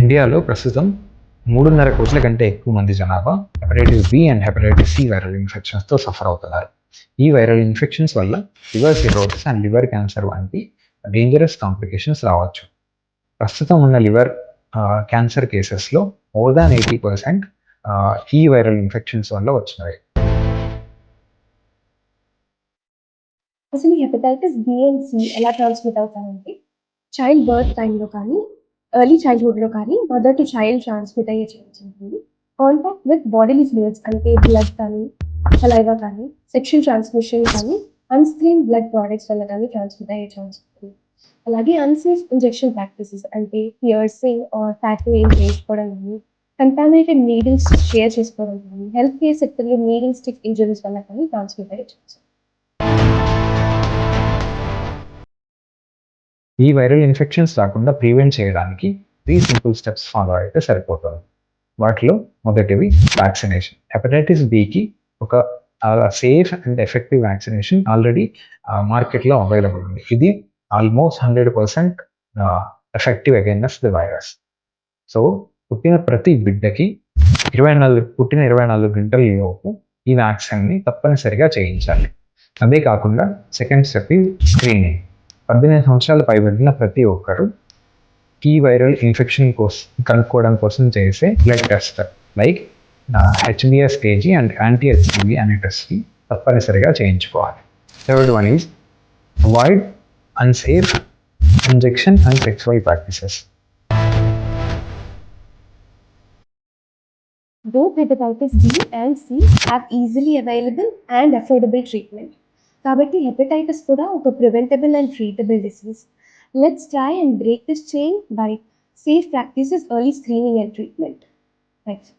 ఇండియాలో ప్రస్తుతం 3.5 కోట్ల కంటే ఎక్కువ మంది జనాభా hepatitis B and hepatitis C viral ఇన్ఫెక్షన్స్తో సఫర్ అవుతున్నారు. ఈ వైరల్ ఇన్ఫెక్షన్స్ వల్ల liver cirrhosis and liver cancer వంటి డేంజరస్ కాంప్లికేషన్స్ రావచ్చు. ప్రస్తుతం ఉన్న లివర్ క్యాన్సర్ కేసెస్లో మోర్ దాన్ 80% ఈ వైరల్ ఇన్ఫెక్షన్స్ వల్ల వచ్చినవి. అసలు ఈ హెపటైటిస్ బి అండ్ సి ఎలా ట్రాన్స్మిట్ అవుతాయంటే చైల్డ్ బర్త్ టైంలో కానీ ఎర్లీ చైల్డ్హుడ్లో కానీ మదర్ టు చైల్డ్ ట్రాన్స్మిట్ అయ్యే ఛాన్స్ ఉంటుంది. కాంటాక్ట్ విత్ బాడీలీ ఫ్లూయిడ్స్ అంటే బ్లడ్ కానీ సలైవా కానీ సెక్షువల్ ట్రాన్స్మిషన్ కానీ అన్స్క్రీన్ బ్లడ్ ప్రోడక్ట్స్ వల్ల కానీ ట్రాన్స్మిట్ అయ్యే ఛాన్స్ ఉంటుంది. అలాగే అన్సేఫ్ ఇంజెక్షన్ ప్రాక్టీసెస్ అంటే పియర్సింగ్ ఆర్ ఫ్యాక్టరీ చేసుకోవడం కానీ కంటామినేటెడ్ నీడిల్స్ షేర్ చేసుకోవడం కానీ హెల్త్ కేర్ సెక్టర్లో నీడిల్ స్టిక్ ఇంజరీస్ వల్ల కానీ ట్రాన్స్మిట్ అయ్యే ఛాన్స్. ఈ వైరల్ ఇన్ఫెక్షన్స్ రాకుండా ప్రివెంట్ చేయడానికి 3 సింపుల్ స్టెప్స్ ఫాలో అయితే సరిపోతుంది. వాటిలో మొదటివి వ్యాక్సినేషన్. హెపటైటిస్ బికి ఒక safe and effective vaccination already మార్కెట్లో అవైలబుల్ ఉంది. ఇది almost 100% effective against the virus. So పుట్టిన ప్రతి బిడ్డకి 24 గంటల లోపు ఈ వ్యాక్సిన్ని తప్పనిసరిగా చేయించాలి. అదే కాకుండా సెకండ్ స్టెప్ స్క్రీనింగ్. 18 సంవత్సరాలు పైబడిన ప్రతి ఒక్కరు ఈ వైరల్ ఇన్ఫెక్షన్ కోసం కనుక్కోవడం కోసం చేసే blood test like HbS-KG and anti HCV అనే టెస్ట్ని తప్పనిసరిగా చేయించుకోవాలి. Third one is avoid unsafe injection and sexual practices. Both hepatitis B and C have easily available and affordable treatment. కాబట్టి హెపటైటిస్ కూడా ఒక preventable and treatable disease. Let's try and break this chain by safe practices, early screening and treatment. Thanks.